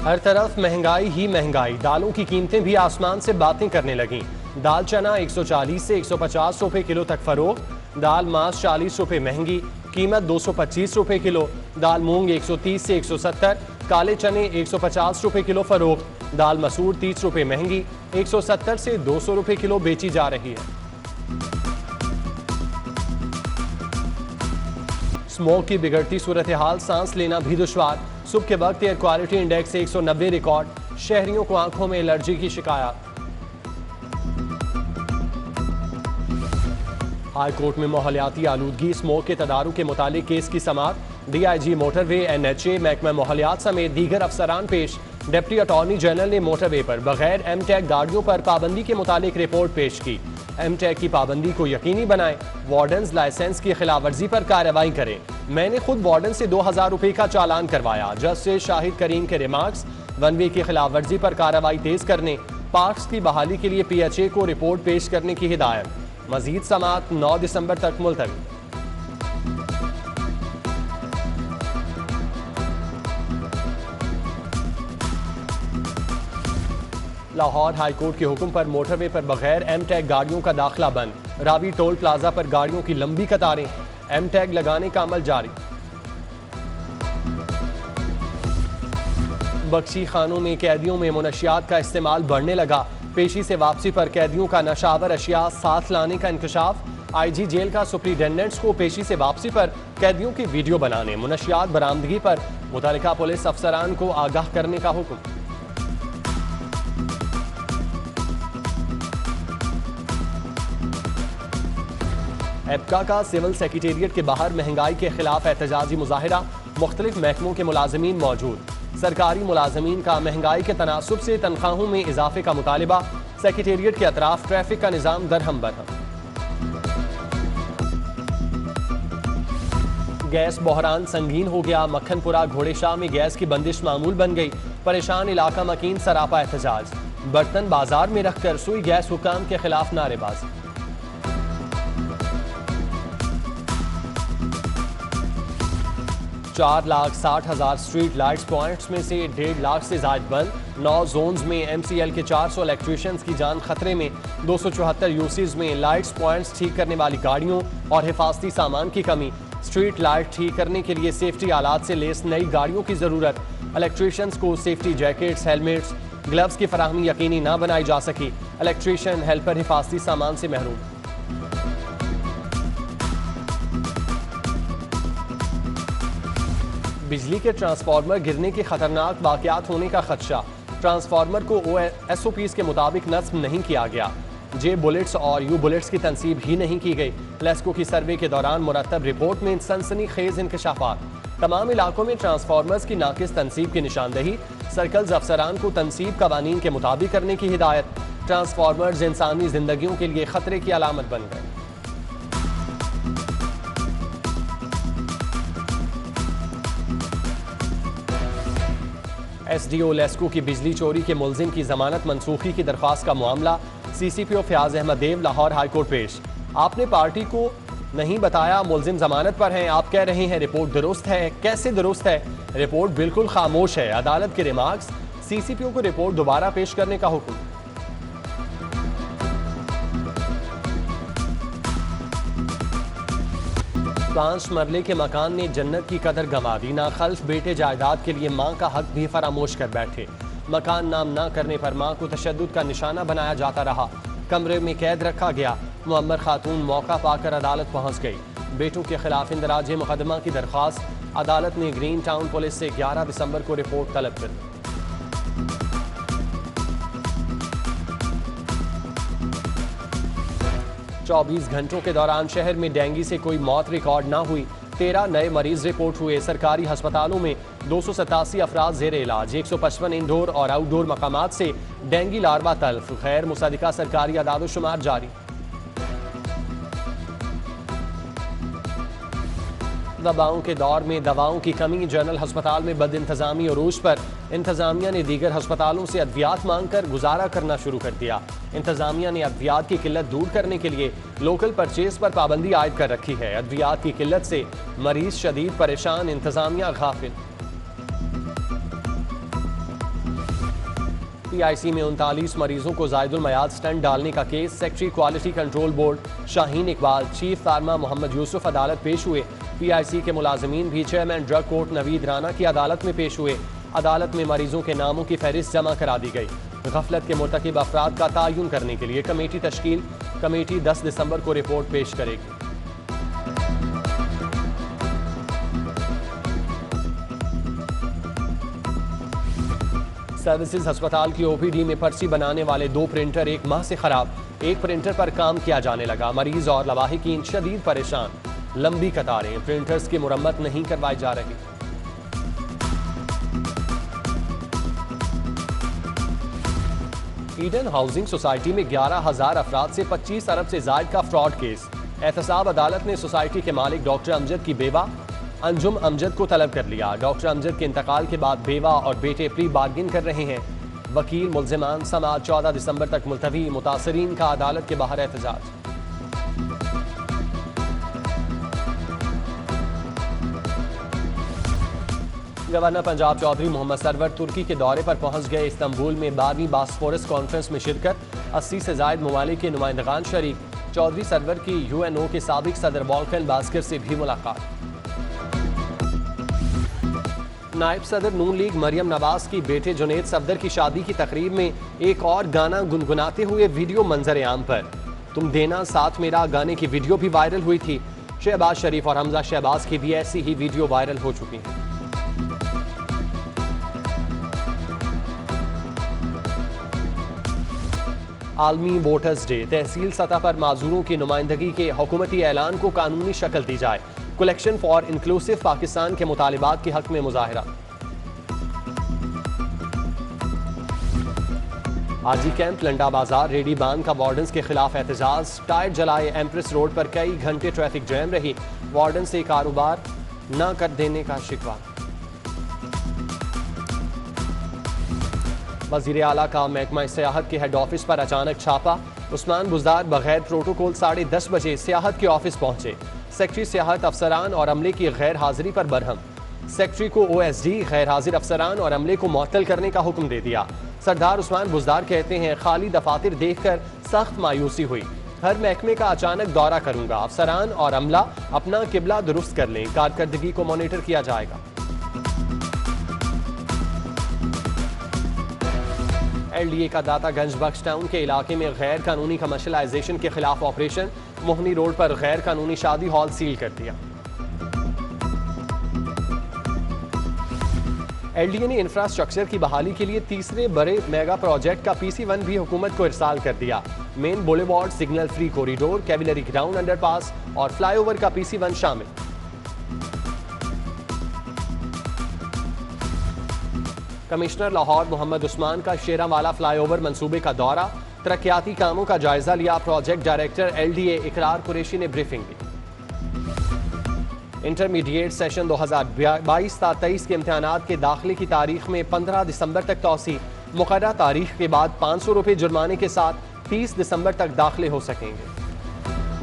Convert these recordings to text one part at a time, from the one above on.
हर तरफ महंगाई ही महंगाई, दालों की कीमतें भी आसमान से बातें करने लगीं। दाल चना 140 से 150 रुपए किलो तक फरोख्त, दाल मास 40 रुपए महंगी, कीमत 225 रुपए किलो। दाल मूंग 130 से 170, काले चने 150 रुपए किलो फरोख्त, दाल मसूर 30 रुपए महंगी, 170 से 200 रुपए किलो बेची जा रही है। स्मोक की बिगड़ती सूरत हाल, सांस लेना भी दुश्वार। सुबह के वक्त एयर क्वालिटी इंडेक्स 190 रिकॉर्ड, शहरियों को आंखों में एलर्जी की शिकायत। हाई कोर्ट में माहौलियाती आलूदगी, स्मोक के तदारुक के मुतालिक केस की समाअत। DIG मोटरवे, NHA, महकमा माहौलियात समेत दीगर अफसरान पेश। डिप्टी अटॉर्नी जनरल ने मोटरवे पर बगैर M-टैग गाड़ियों पर पाबंदी के मुतालिक रिपोर्ट पेश की। M-टैग की पाबंदी को यकीनी बनाएं, वार्डन्स लाइसेंस की खिलाफ वर्जी पर कार्रवाई करें। मैंने खुद वार्डन से 2000 रुपए का चालान करवाया। जस्टिस शाहिद करीम के रिमार्क्स, वन वे की खिलाफ वर्जी पर कार्रवाई तेज करने, पार्क्स की बहाली के लिए PHA को रिपोर्ट पेश करने की हिदायत। मजीद समाअत 9 दिसंबर तक मुलतवी। लाहौर हाई कोर्ट के हुक्म पर मोटरवे पर बगैर M-टैग गाड़ियों का दाखिला बंद। रावी टोल प्लाजा पर गाड़ियों की लंबी कतारें, M-टैग लगाने का अमल जारी। बख्शी खानों में कैदियों में मुनशियात का इस्तेमाल बढ़ने लगा। पेशी से वापसी पर कैदियों का नशावर अशिया साथ लाने का इंकशाफ। IG जेल का सुप्रिंटेंडेंट्स को पेशी से वापसी पर कैदियों की वीडियो बनाने, मुनशियात बरामदगी पर मुतल्लिका पुलिस अफसरान को आगाह करने का हुक्म। एप्का का सिविल सेक्रेटेरिएट के बाहर महंगाई के खिलाफ एहतजाजी मुजाहिरा, मुख्तलिफ महकमों के मुलाजमीन मौजूद। सरकारी मुलाजमीन का महंगाई के तनासुब से तनख्वाहों में इजाफे का मुतालिबा। सेक्रेटेरिएट के अतराफ ट्रैफिक का निजाम दरहम बरहम। गैस बहरान संगीन हो गया, मक्खनपुरा घोड़ेशाह में गैस की बंदिश मामूल बन गई। परेशान इलाका मकीन सरापा एहतजाज, बर्तन बाजार में रखकर सुई गैस हुकाम के खिलाफ नारेबाजी। 4,60,000 स्ट्रीट लाइट्स पॉइंट्स में से 1.5 लाख से ज्यादा बंद। 9 जोन्स में MCL के 400 इलेक्ट्रीशियंस की जान खतरे में। 274 यूसीज में लाइट्स पॉइंट्स ठीक करने वाली गाड़ियों और हिफाजती सामान की कमी। स्ट्रीट लाइट ठीक करने के लिए सेफ्टी आलात से लेस नई गाड़ियों की जरूरत। इलेक्ट्रीशियंस को सेफ्टी जैकेट्स, हेलमेट्स, ग्लव्स की फराहमी यकीनी न बनाई जा सकी। इलेक्ट्रीशियन, हेल्पर हिफाजती सामान से महरूम। बिजली के ट्रांसफार्मर गिरने के खतरनाक वाकयात होने का खदशा। ट्रांसफार्मर को SOPs के मुताबिक नस्ब नहीं किया गया। J बुलेट्स और U बुलेट्स की तनसीब ही नहीं की गई। लेस्को की सर्वे के दौरान मुरतब रिपोर्ट में सनसनीखेज इंकशाफात। तमाम इलाकों में ट्रांसफार्मर्स की नाकिस तनसीब की निशानदही। सर्कल्स अफसरान को तनसीब कवानीन के मुताबिक करने की हिदायत। ट्रांसफार्मर्स इंसानी जिंदगियों के लिए खतरे की अलामत बन गए। SDO लेस्को की बिजली चोरी के मुलजिम की जमानत मनसूखी की दरख्वास्त का मामला। CCPO फयाज अहमद देव लाहौर हाईकोर्ट पेश। आपने पार्टी को नहीं बताया मुलजिम जमानत पर हैं, आप कह रहे हैं रिपोर्ट दुरुस्त है। कैसे दुरुस्त है? रिपोर्ट बिल्कुल खामोश है। अदालत के रिमार्क्स, CCPO को रिपोर्ट दोबारा पेश करने का हुक्म। पांच मरले के मकान ने जन्नत की कदर गंवा दी। नाखल्फ बेटे जायदाद के लिए मां का हक भी फरामोश कर बैठे। मकान नाम ना करने पर मां को तशद्दुद का निशाना बनाया जाता रहा। कमरे में कैद रखा गया। मुअम्मर खातून मौका पाकर अदालत पहुंच गई। बेटों के खिलाफ इंदराज मुकदमा की दरख्वास्त। अदालत ने ग्रीन टाउन पुलिस से 11 दिसंबर को रिपोर्ट तलब कर दी। 24 घंटों के दौरान शहर में डेंगू से कोई मौत रिकॉर्ड ना हुई। 13 नए मरीज रिपोर्ट हुए। सरकारी अस्पतालों में 287 अफराद जेर इलाज। 155 इंडोर और आउटडोर मकामात से डेंगू लार्वा तल्फ। गैर मुसद्दिका सरकारी आदादोशुमार जारी। वबाओं के दौर में दवाओं की कमी। जनरल अस्पताल में बद इंतजामी अरूज पर। इंतजामिया ने दीगर अस्पतालों से अद्वियात मांग कर गुजारा करना शुरू कर दिया। इंतजामिया ने अद्वियात की किल्लत दूर करने के लिए लोकल परचेज पर पाबंदी आयद कर रखी है। अद्वियात की किल्लत से मरीज शदीद परेशान, इंतजामिया गाफिल। PIC में 39 मरीजों को जायदुल मयाद स्टंट डालने का case. Secretary quality control board Shaheen Iqbal, chief pharma Mohammad Yusuf अदालत पेश हुए। PIC के मुलाजमीन भी chairman drug court Naveed Rana की अदालत में पेश हुए। अदालत में मरीजों के नामों की फहरिस्त जमा करा दी गई। गफलत के मुर्तकिब अफराद का तयन करने के लिए कमेटी तश्कील। कमेटी 10 दिसंबर को रिपोर्ट पेश करेगी। सर्विसेज अस्पताल की OPD में पर्ची बनाने वाले 2 प्रिंटर 1 माह से खराब। एक प्रिंटर पर काम किया जाने लगा। मरीज और लवाहिकीन शदीद परेशान। लंबी कतारें, प्रिंटर्स की मुरम्मत नहीं करवाई जा रही। ईडन हाउसिंग सोसाइटी में 11,000 अफराद से 25 अरब से जायद का फ्रॉड केस। एहतसाब अदालत ने सोसाइटी के मालिक डॉक्टर अमजद की बेवा अंजुम अमजद को तलब कर लिया। डॉक्टर अमजद के इंतकाल के बाद बेवा और बेटे प्री बार्गिन कर रहे हैं। वकील मुल्जिमान समाअत 14 दिसंबर तक मुलतवी। मुतासरीन का अदालत के बाहर एहतजाज। गवर्नर पंजाब चौधरी मोहम्मद सरवर तुर्की के दौरे पर पहुंच गए। इस्तांबुल में 12वीं बास्फोरस कॉन्फ्रेंस में शिरकत। 80 से जायद ममालिक के नुमाइंदगान शरीक। चौधरी सरवर की UNO के साबिक सदर वॉल्कर बास्कर से भी मुलाकात। नायब सदर नून लीग मरियम नवाज की बेटे जुनेद सफदर की शादी की तकरीब में एक और गाना गुनगुनाते हुए वीडियो मंजर आम पर। तुम देना साथ मेरा गाने की वीडियो भी वायरल हुई थी। शहबाज शरीफ और हमजा शहबाज की भी ऐसी ही वीडियो वायरल हो चुकी है। आलमी वोटर्स डे। तहसील सतह पर माजूरों की नुमाइंदगी के हुकूमती ऐलान को कानूनी शक्ल दी जाए। कलेक्शन फॉर इंक्लूसिव पाकिस्तान के मुतालिबात के हक में मुजाहरा। आजी कैंप, लंडा बाजार, रेडी बांध का वार्डन्स के खिलाफ एहतजाज। टायर जलाए। एम्प्रेस रोड पर कई घंटे ट्रैफिक जैम रही। वार्डन से कारोबार न कर देने का शिकवा। वज़ीर आला का महकमा सियाहत के हेड ऑफिस पर अचानक छापा। उस्मान बुज़दार बगैर प्रोटोकॉल 10:30 बजे सियाहत के ऑफिस पहुंचे। सेक्रेटरी सियाहत अफसरान और अमले की गैर हाजिरी पर बरहम। सेक्रेटरी को OSD गैर हाजिर अफसरान और अमले को मुअत्तल करने का हुक्म दे दिया। सरदार उस्मान बुज़दार कहते हैं, खाली दफातर देखकर सख्त मायूसी हुई। हर महकमे का अचानक दौरा करूंगा। अफसरान और अमला अपना किबला दुरुस्त कर लें। कारकर्दगी को मॉनिटर किया जाएगा। LDA का दातागंज बख्श टाउन के इलाके में गैर कानूनी कमर्शलाइजेशन के खिलाफ ऑपरेशन। मोहनी रोड पर गैर कानूनी शादी हॉल सील कर दिया। LDA ने इंफ्रास्ट्रक्चर की बहाली के लिए तीसरे बड़े मेगा प्रोजेक्ट का PC1 भी हुकूमत को इरसाल कर दिया। Main boulevard, signal free corridor, cavalry ground underpass और फ्लाईओवर का PC1 शामिल। कमिश्नर लाहौर मोहम्मद उस्मान का शेरावाला फ्लाईओवर मंसूबे का दौरा। तरक्याती कामों का जायजा लिया। प्रोजेक्ट डायरेक्टर LDA इकरार कुरैशी ने ब्रीफिंग दी। इंटरमीडिएट सेशन 2022-23 के इम्तिहानात के दाखिले की तारीख में 15 दिसंबर तक तौसी। मुकर्रर तारीख के बाद 500 रुपये जुर्माने के साथ 30 दिसंबर तक दाखिले हो सकेंगे।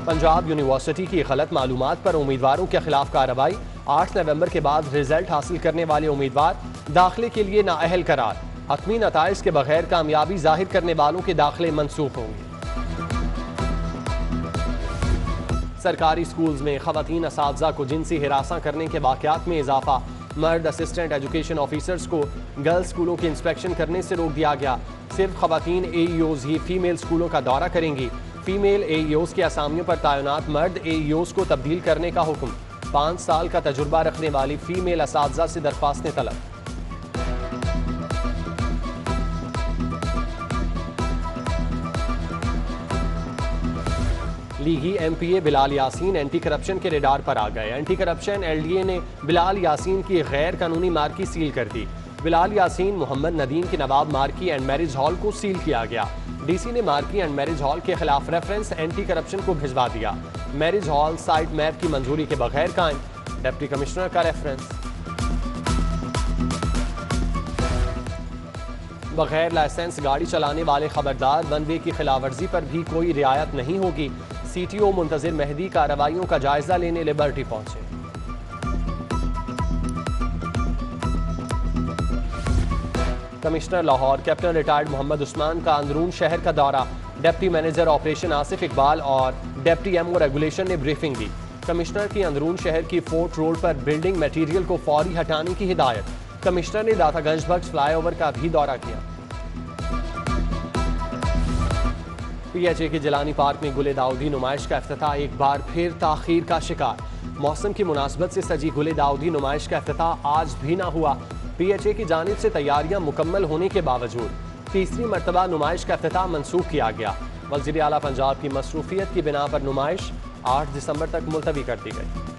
पंजाब यूनिवर्सिटी की गलत मालूमात पर उम्मीदवारों के खिलाफ कार्रवाई। 8 नवंबर के बाद रिजल्ट हासिल करने वाले उम्मीदवार दाखिले के लिए नाअहल करार। हतमी नताइज के बगैर कामयाबी जाहिर करने वालों के दाखिले मनसूख होंगे। सरकारी स्कूल्स में खवातीन असातिज़ा को जिनसी हिरासा करने के वाक़यात में इजाफा। मर्द असिस्टेंट एजुकेशन ऑफिसर्स को गर्ल्स स्कूलों की इंस्पेक्शन करने से रोक दिया गया। सिर्फ खवातीन AEOs ही फीमेल स्कूलों का दौरा करेंगी। फीमेल AEOs के असामियों पर तैनात मर्द AEOs को तब्दील करने का हुक्म। 5 साल का तजुर्बा रखने वाली फीमेल असातिज़ा से दरख्वास्तें तलब। लीगी MPA Bilal Yasin anti corruption के रेडार पर आ गए। एंटी करप्शन LDA ने बिलाल यासीन की गैर कानूनी मार्की सील कर दी। बिलाल यासीन, मोहम्मद नदीम के नवाब मार्की एंड मैरिज हॉल को सील किया गया। DC ने मार्की एंड मैरिज हॉल के खिलाफ रेफरेंस एंटी करप्शन को भिजवा दिया। मैरिज हॉल साइट मैप की मंजूरी के बगैर कायम। डिप्टी कमिश्नर का रेफरेंस। बगैर लाइसेंस गाड़ी चलाने वाले खबरदार। वन वे की खिलाफवर्जी पर भी कोई रियायत नहीं होगी। CTO मुंतजिर मेहदी कार्रवाइयों का जायजा लेने लिबर्टी पहुंचे। Commissioner Lahore captain retired Mohammad Usman का अंदरून शहर का दौरा। Deputy manager operation Asif Iqbal और डिप्टी एमओ रेगुलेशन ने ब्रीफिंग दी। कमिश्नर की अंदरून शहर की फोर्ट रोड पर बिल्डिंग मटीरियल को फौरी हटाने की हिदायत। कमिश्नर ने दातागंज बख्श फ्लाईओवर का भी दौरा किया। पीएचए के जिलानी पार्क में गुले दाऊदी नुमाइश का इफ्तिताह एक बार फिर ताखीर का शिकार। मौसम की मुनासबत से सजी गुले दाऊदी नुमाइश का इफ्तिताह आज भी ना हुआ। पीएचए की जानिब से तैयारियां मुकम्मल होने के बावजूद तीसरी मरतबा नुमाइश का इफ्तिताह मनसूख किया गया। वज़ीर आला पंजाब की मसरूफियत की बिना पर नुमाइश 8 दिसंबर तक मुलतवी कर दी गई।